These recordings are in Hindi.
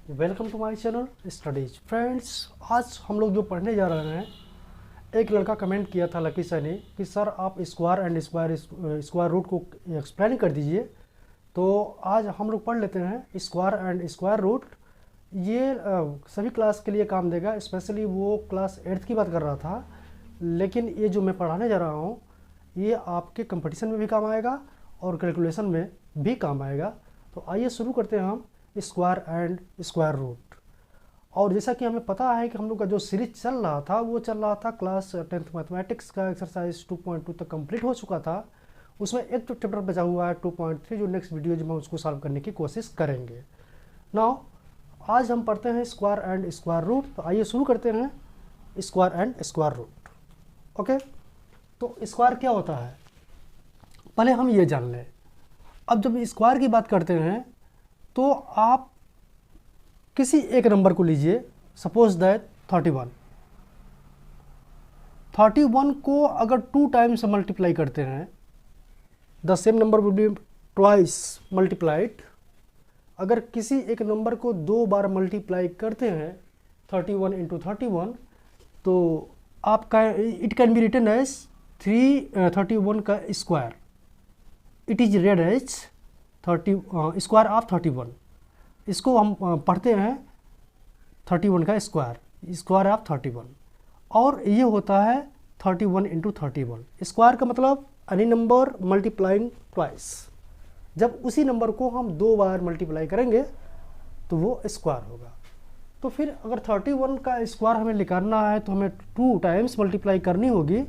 Welcome to my channel studies friends. आज हम लोग जो पढ़ने जा रहे हैं, एक लड़का कमेंट किया था लकी सर ने कि सर आप स्क्वायर एंड स्क्वायर रूट को एक्सप्लेन कर दीजिए। तो आज हम लोग पढ़ लेते हैं स्क्वायर एंड स्क्वायर रूट। ये सभी क्लास के लिए काम देगा, स्पेशली वो क्लास 8th की बात कर रहा था, लेकिन ये जो मैं पढ़ाने जा रहा हूँ ये आपके कंपटीशन में भी काम आएगा और कैलकुलेशन में भी काम आएगा। तो आइए शुरू करते हैं हम स्क्वायर एंड स्क्वायर रूट। और जैसा कि हमें पता है कि हम लोग का जो सीरीज चल रहा था वो चल रहा था क्लास 10th मैथमेटिक्स का एक्सरसाइज 2.2 तक कंप्लीट हो चुका था। उसमें एक तो चैप्टर बचा हुआ है 2.3, जो नेक्स्ट वीडियो में उसको सॉल्व करने की कोशिश करेंगे। नाउ आज हम पढ़ते हैं स्क्वायर एंड स्क्वायर रूट। तो आइए शुरू करते हैं square and square root. Okay, तो स्क्वायर क्या होता है पहले हम ये जान लें। अब जब स्क्वायर की बात करते हैं तो आप किसी एक नंबर को लीजिए, सपोज दैट 31 को अगर 2 टाइम्स मल्टीप्लाई करते हैं, the same number would be twice multiplied. अगर किसी एक नंबर को 2 बार मल्टीप्लाई करते हैं 31 इंटू 31, तो आपका it can be written as 31 का square. It is read as square of 31। इसको हम पढ़ते हैं 31 का स्क्वायर ऑफ 31। और ये होता है 31 इंटू 31। स्क्वायर का मतलब एनी नंबर मल्टीप्लाइंग ट्वाइस। जब उसी नंबर को हम 2 बार मल्टीप्लाई करेंगे तो वो स्क्वायर होगा। तो फिर अगर 31 का स्क्वायर हमें निकालना है तो हमें 2 टाइम्स मल्टीप्लाई करनी होगी।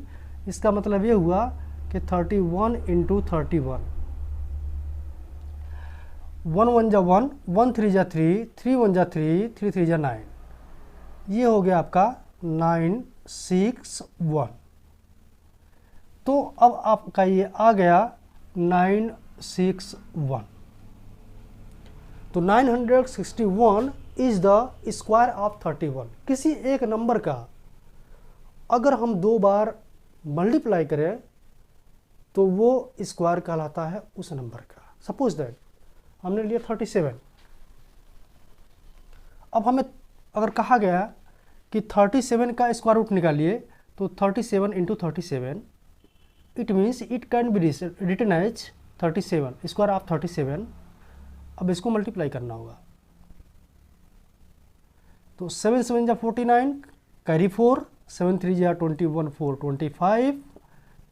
इसका मतलब ये हुआ कि 31 इंटू 31। 1 1 जा 1, 1 3 जा 3, 3 1 जा 3, 3 3 जा 9। ये हो गया आपका 961। तो अब आपका ये आ गया 961। तो 961 इज द स्क्वायर ऑफ 31। किसी एक नंबर का अगर हम 2 बार मल्टीप्लाई करें तो वो स्क्वायर कहलाता है उस नंबर का। सपोज दैट हमने लिया 37। अब हमें अगर कहा गया कि 37 का स्क्वायर रूट निकालिए, तो 37 into 37, it means it can be written as 37 square of 37। अब इसको मल्टीप्लाई करना होगा। तो 7 7 जा 49, कैरी 4, 7 3 जा 21, 4 25,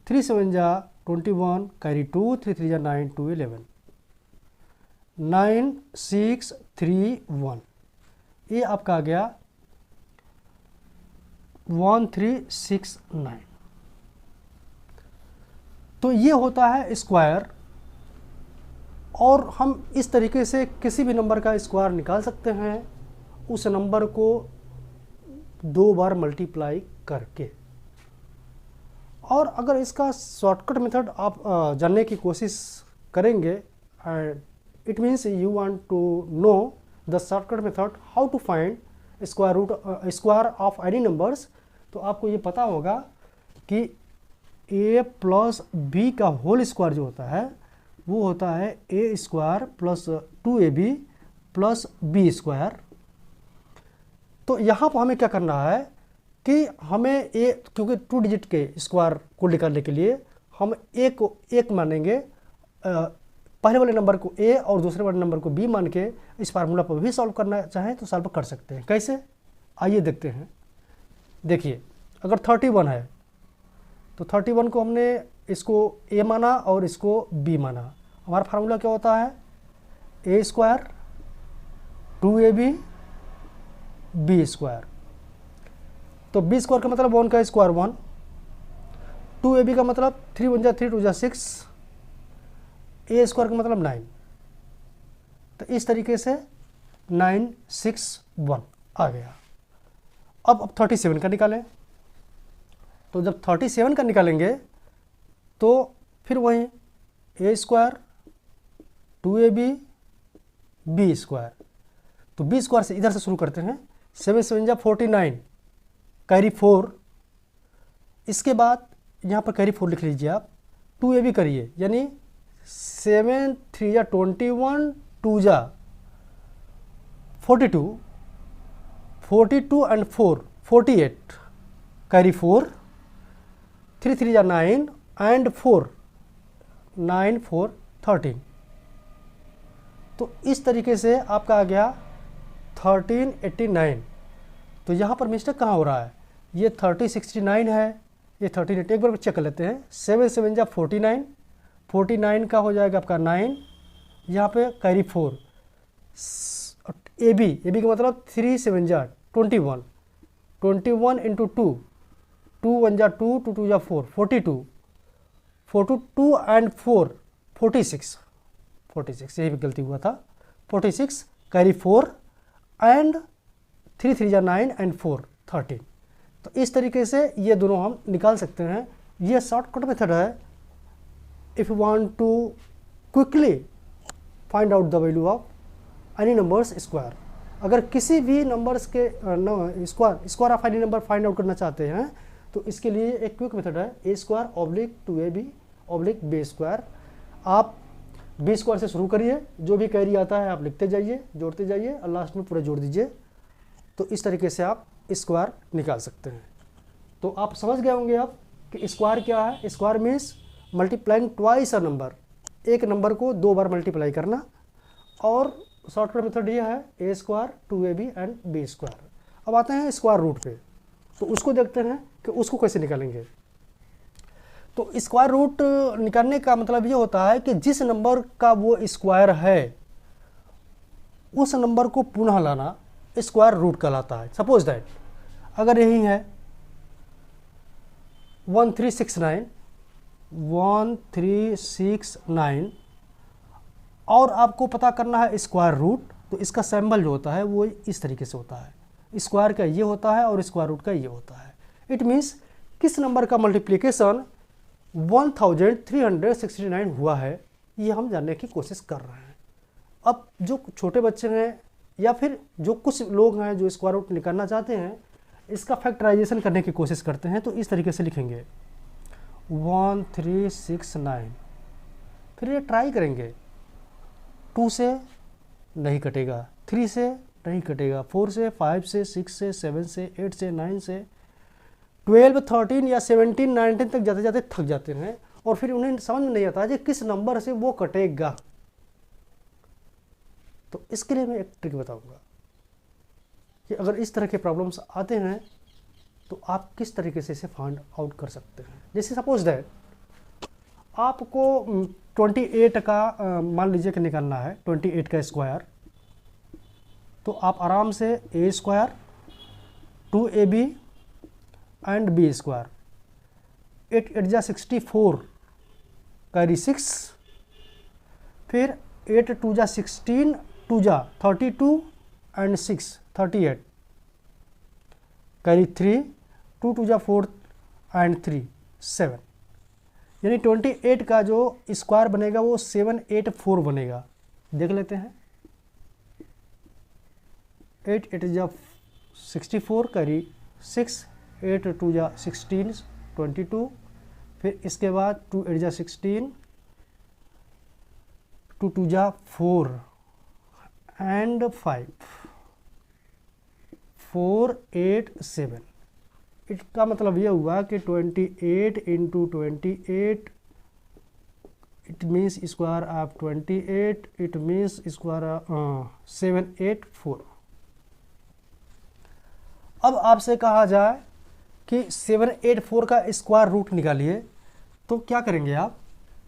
3 7 जा 21, कैरी 2, 3 3 जा 9, 2 11, 9631। ये आपका आ गया 1369। तो ये होता है स्क्वायर। और हम इस तरीके से किसी भी नंबर का स्क्वायर निकाल सकते हैं उस नंबर को 2 बार मल्टीप्लाई करके। और अगर इसका शॉर्टकट मेथड आप जानने की कोशिश करेंगे, it means you want to know the shortcut method how to find square of any numbers। तो आपको ये पता होगा कि a प्लस b का होल स्क्वायर जो होता है वो होता है a square plus 2ab plus b square. तो यहाँ पर हमें क्या करना है कि हमें क्योंकि 2 डिजिट के स्क्वायर को निकालने के लिए हम a को 1 मानेंगे, पहले वाले नंबर को a और दूसरे वाले नंबर को b मान के इस फार्मूला पर भी सॉल्व करना चाहें तो सॉल्व कर सकते हैं। कैसे, आइए देखते हैं। देखिए, अगर 31 है तो 31 को हमने इसको a माना और इसको b माना। हमारा फार्मूला क्या होता है, a square 2ab b square. तो b स्क्वायर का मतलब 1 का स्क्वायर 1, 2ab का मतलब 3 1 जा 3, 2 जा 6, a स्क्वायर का मतलब 9। तो इस तरीके से 961 आ गया। अब 37 का निकालें। तो जब 37 का निकालेंगे तो फिर वही a square 2ab b square. तो b स्क्वायर से इधर से शुरू करते हैं। 7 7 जा 49, कैरी 4। इसके बाद यहाँ पर कैरी 4 लिख लीजिए आप। 2ab करिए, यानी 7 3 जा 21, 2 जा 42, 42 and 4, 48, carry 4, 3 3 जा 9 and 4, 9 4 13। तो इस तरीके से आपका आ गया 1389। तो यहाँ पर मिस्टेक कहाँ हो रहा है, ये 3069 है, ये 1380। एक बार चेक कर लेते हैं। 7 7 जा 49, 49 का हो जाएगा आपका 9, यहाँ पे कैरी 4, ए बी का मतलब 3 7 जा 21, 21 इंटू 2, 2 1 जा 2, 2 2 जा 4, 42, 42 एंड 4 46, 46 यही भी गलती हुआ था। 46 कैरी 4 एंड 3 3 जा 9 एंड 4 13। तो इस तरीके से ये दोनों हम निकाल सकते हैं। ये शॉर्टकट मेथड है if you want to quickly find out the value of any numbers square. अगर किसी भी नंबर्स के square of any number find out करना चाहते हैं तो इसके लिए एक क्विक मेथड है A square oblique 2ab oblique B square. आप बी स्क्वायर से शुरू करिए, जो भी कैरी आता है आप लिखते जाइए, जोड़ते जाइए और लास्ट में पूरा जोड़ दीजिए। तो इस तरीके से आप स्क्वायर निकाल सकते हैं। तो आप समझ गए होंगे आप कि स्क्वायर क्या है। Square means multiplying twice a number, एक नंबर को 2 बार मल्टीप्लाई करना। और शॉर्टकट मेथड ये है A square 2ab and B square. अब आते हैं स्क्वायर रूट पे, तो उसको देखते हैं कि उसको कैसे निकालेंगे। तो स्क्वायर रूट निकालने का मतलब ये होता है कि जिस नंबर का वो स्क्वायर है उस नंबर को पुनः लाना स्क्वायर रूट कहलाता है। सपोज दैट अगर यही है 1369 और आपको पता करना है स्क्वायर रूट, तो इसका सिंबल जो होता है वो इस तरीके से होता है। स्क्वायर का ये होता है और स्क्वायर रूट का ये होता है। इट मीन्स किस नंबर का मल्टीप्लिकेशन 1369 हुआ है, ये हम जानने की कोशिश कर रहे हैं। अब जो छोटे बच्चे हैं या फिर जो कुछ लोग हैं जो स्क्वायर रूट निकालना चाहते हैं, इसका फैक्टराइजेशन करने की कोशिश करते हैं। तो इस तरीके से लिखेंगे 1369, फिर ये ट्राई करेंगे, 2 से नहीं कटेगा, 3 से नहीं कटेगा, 4 से, 5 से, 6 से, 7 से, 8 से, 9 से, 12 13 या 17 19 तक जाते जाते थक जाते हैं और फिर उन्हें समझ में नहीं आता कि किस नंबर से वो कटेगा। तो इसके लिए मैं एक ट्रिक बताऊंगा कि अगर इस तरह के प्रॉब्लम्स आते हैं तो आप किस तरीके से इसे फाइंड आउट कर सकते हैं। जैसे सपोज दैट आपको 28 का मान लीजिए कि निकालना है, 28 का स्क्वायर। तो आप आराम से A square 2ab and B square, 8 8 जा 64 कैरी 6, फिर 8 2 जा 16, 2 जा 32 एंड 6 38 कैरी 3, 2 2 जा 4 एंड 3 7, यानी 28 का जो स्क्वायर बनेगा वो 784 बनेगा। देख लेते हैं। 8 8 जा 64 कैरी 6, 8 2 जा 16 22, फिर इसके बाद 2 8 जा 16, 2 2 जा 4 एंड 5 4 8 7। इसका मतलब यह हुआ कि 28 into 28 it means square of 28, it means square 784। अब आपसे कहा जाए कि 784 का स्क्वायर रूट निकालिए, तो क्या करेंगे आप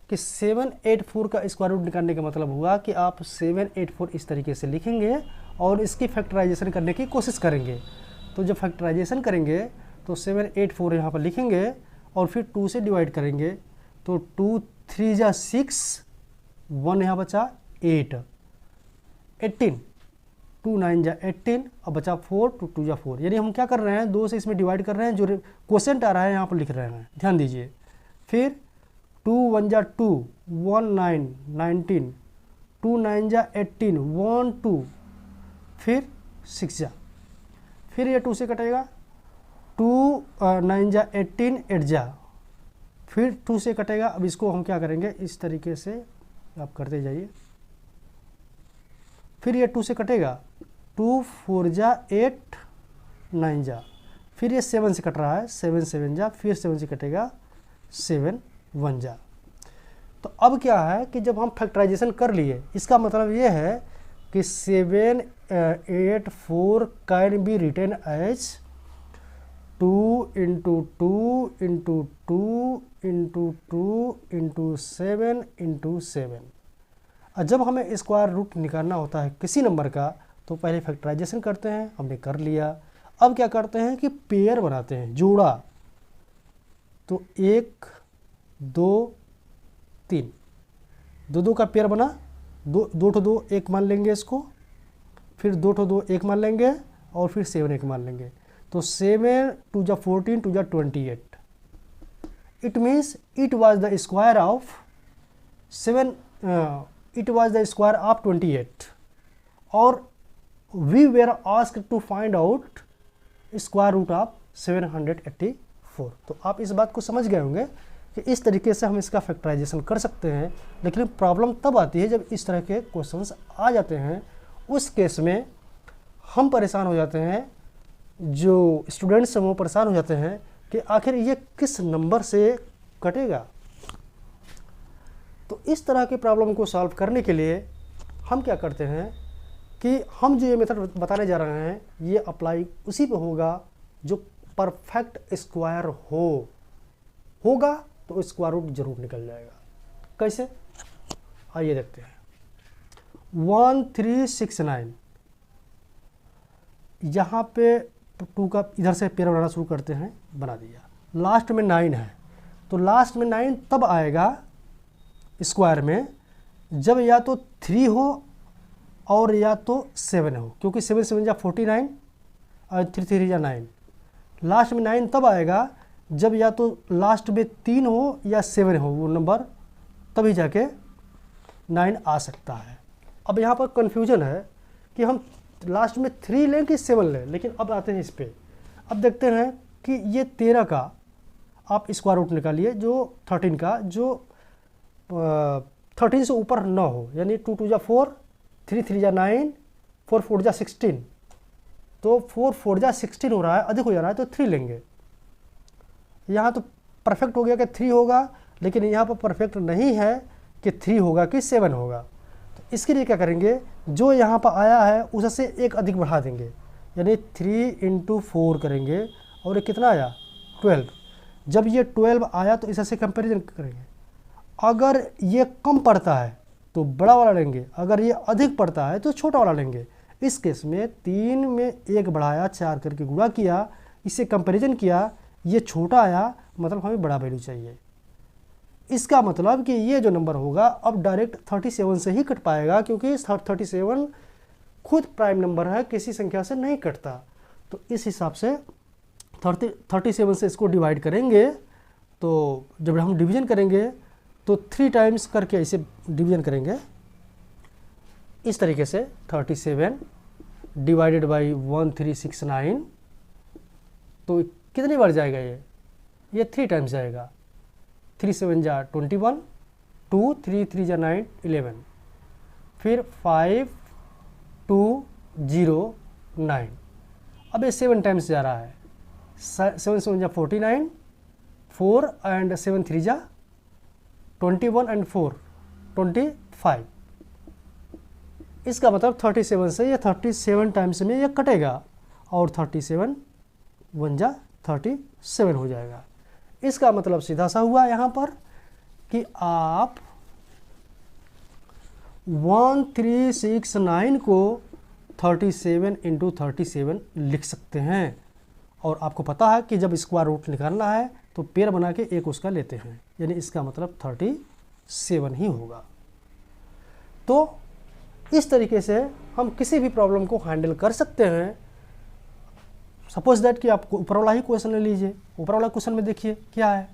कि 784 का स्क्वायर रूट निकालने का मतलब हुआ कि आप 784 इस तरीके से लिखेंगे और इसकी फैक्टराइजेशन करने की कोशिश करेंगे। तो जब फैक्टराइजेशन करेंगे तो 784 यहाँ पर लिखेंगे और फिर 2 से डिवाइड करेंगे। तो 2 3 जा 6, 1 यहाँ बचा 8, 18, 2 9 जा 18 और बचा 4, 2 2 जा 4। यानी हम क्या कर रहे हैं, 2 से इसमें डिवाइड कर रहे हैं, जो क्वोशेंट आ रहा है यहाँ पर लिख रहे हैं, ध्यान दीजिए। फिर 2 1 जा 2, 1 9 19, 2 9 जा 18, 1 2, फिर 6 जा, फिर ये 2 से कटेगा, 2 9 जा 18, 8 जा, फिर 2 से कटेगा। अब इसको हम क्या करेंगे, इस तरीके से आप करते जाइए। फिर ये 2 से कटेगा, 2 4 जा 8 9 जा, फिर ये 7 से कट रहा है, 7 7 जा, फिर 7 से कटेगा 7 1 जा। तो अब क्या है कि जब हम फैक्टराइजेशन कर लिए, इसका मतलब ये है कि 7 8 4 can be written as 2 into 2 into 2 into 2 into 7 into 7। और जब हमें स्क्वायर रूट निकालना होता है किसी नंबर का तो पहले फैक्टराइजेशन करते हैं, हमने कर लिया। अब क्या करते हैं कि पेयर बनाते हैं, जोड़ा। तो 1 2 3, 2 2 का पेयर बना, 2 2 2 1 मान लेंगे इसको, फिर 2 2 1 मान लेंगे और फिर 7 1 मान लेंगे। तो 7 2 जा 14 2 जा 28। It means it was the square of 7, it was the square of 28 और we were asked to find out square root of 784। तो आप इस बात को समझ गए होंगे कि इस तरीके से हम इसका फैक्टराइजेशन कर सकते हैं। लेकिन प्रॉब्लम तब आती है जब इस तरह के क्वेश्चंस आ जाते हैं, उस केस में हम परेशान हो जाते हैं, जो स्टूडेंट्स हैं वो परेशान हो जाते हैं कि आखिर ये किस नंबर से कटेगा। तो इस तरह के प्रॉब्लम को सॉल्व करने के लिए हम क्या करते हैं कि हम जो ये मेथड बताने जा रहे हैं ये अप्लाई उसी पे होगा जो परफेक्ट स्क्वायर होगा तो स्क्वायर रूट जरूर निकल जाएगा। कैसे, आइए देखते हैं। 1369, यहाँ पे 2 का इधर से पेयर बनाना शुरू करते हैं, बना दिया। लास्ट में 9 है, तो लास्ट में 9 तब आएगा स्क्वायर में जब या तो 3 हो और या तो 7 हो, क्योंकि 7 7 जा 49 और 3 3 जा 9। लास्ट में 9 तब आएगा जब या तो लास्ट में 3 हो या 7 हो वो नंबर, तभी जाके 9 आ सकता है। अब यहाँ पर कन्फ्यूजन है कि हम लास्ट में 3 लें कि 7 लें, लेकिन अब आते हैं इस पे। अब देखते हैं कि ये 13 का आप स्क्वायर रूट निकालिए, जो 13 का जो 13 से ऊपर न हो, यानी 2 2 जा 4, 3 3 जा 9, 4 4 जा 16। तो 4 4 जा 16 हो रहा है, अधिक हो जा रहा है तो 3 लेंगे। यहाँ तो परफेक्ट हो गया कि 3 होगा, लेकिन यहाँ पर परफेक्ट नहीं है कि 3 होगा कि 7 होगा। तो इसके लिए क्या करेंगे, जो यहाँ पर आया है उससे एक अधिक बढ़ा देंगे, यानी 3 इंटू 4 करेंगे और ये कितना आया 12। जब ये 12 आया तो इससे कंपेरिजन करेंगे। अगर ये कम पड़ता है तो बड़ा वाला लेंगे, अगर ये अधिक पड़ता है तो छोटा वाला लेंगे। इस केस में 3 में 1 बढ़ाया, 4 करके गुणा किया, इससे कंपैरिजन किया, ये छोटा आया, मतलब हमें बड़ा वैल्यू चाहिए। इसका मतलब कि ये जो नंबर होगा अब डायरेक्ट 37 से ही कट पाएगा, क्योंकि 37 खुद प्राइम नंबर है, किसी संख्या से नहीं कटता। तो इस हिसाब से 37 से इसको डिवाइड करेंगे। तो जब हम डिवीजन करेंगे तो 3 टाइम्स करके ऐसे डिवीजन करेंगे, इस तरीके से 37 डिवाइडेड बाई 1369। तो कितनी बार जाएगा ये 3 टाइम्स जाएगा। 3 7 जा 21, 2 3 3 जा 9 11, फिर 5 2 0 9। अब ये 7 टाइम्स जा रहा है, 7 7 जा 49, 4 एंड 7 3 जा 21 एंड 4 25। इसका मतलब 37 से ये 37 टाइम्स में ये कटेगा और 37 1 जा 37 हो जाएगा। इसका मतलब सीधा सा हुआ यहाँ पर कि आप 1369 को 37 इंटू 37 लिख सकते हैं। और आपको पता है कि जब स्क्वायर रूट निकालना है तो पेयर बना के एक उसका लेते हैं, यानी इसका मतलब 37 ही होगा। तो इस तरीके से हम किसी भी प्रॉब्लम को हैंडल कर सकते हैं। सपोज दैट कि आप ऊपर वाला ही क्वेश्चन ले लीजिए। ऊपर वाला क्वेश्चन में देखिए क्या है।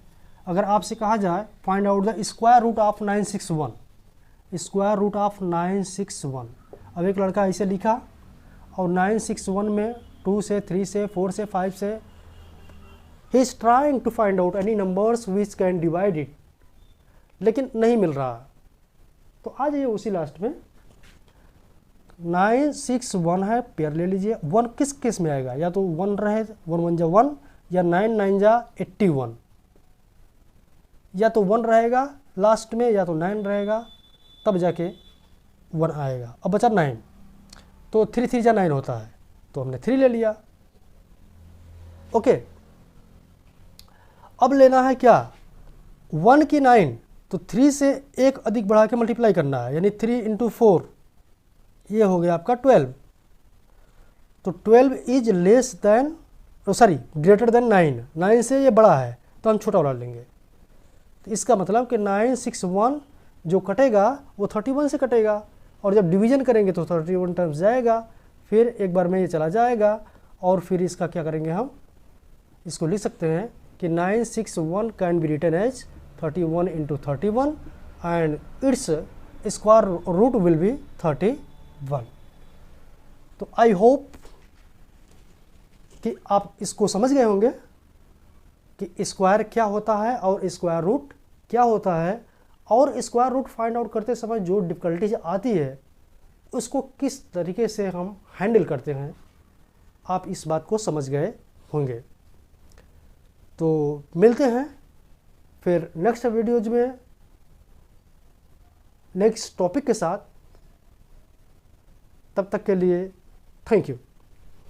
अगर आपसे कहा जाए find out the square root of 961, square root of 961। अब एक लड़का ऐसे लिखा और 961 में 2 से 3 से 4 से 5 से ही is trying to find out any numbers which can divide it, लेकिन नहीं मिल रहा। तो आ जाइए उसी लास्ट में 961 है, पेयर ले लीजिए। 1 किस केस में आएगा, या तो 1 रहे 1 1 जा 1, या 9 9 जा 81, या तो 1 रहेगा लास्ट में या तो 9 रहेगा, तब जाके 1 आएगा। अब बचा 9, तो 3 3 जा 9 होता है, तो हमने 3 ले लिया। ओके, अब लेना है क्या, 1 की 9, तो 3 से एक अधिक बढ़ा के मल्टीप्लाई करना है, यानी 3 × 4, ये हो गया आपका 12। तो 12 is less than, sorry greater than 9, 9 से ये बड़ा है तो हम छोटा वाला लेंगे। तो इसका मतलब कि 961 जो कटेगा वो 31 से कटेगा, और जब डिवीजन करेंगे तो 31 टाइम्स जाएगा, फिर एक बार में ये चला जाएगा, और फिर इसका क्या करेंगे, हम इसको लिख सकते हैं कि 961 can be written as 31 × 31 and its square root will be 31। तो आई होप कि आप इसको समझ गए होंगे कि स्क्वायर क्या होता है और स्क्वायर रूट क्या होता है, और स्क्वायर रूट फाइंड आउट करते समय जो डिफ़िकल्टीज आती है उसको किस तरीके से हम हैंडल करते हैं, आप इस बात को समझ गए होंगे। तो मिलते हैं फिर नेक्स्ट वीडियोज में नेक्स्ट टॉपिक के साथ। तब तक के लिए थैंक यू।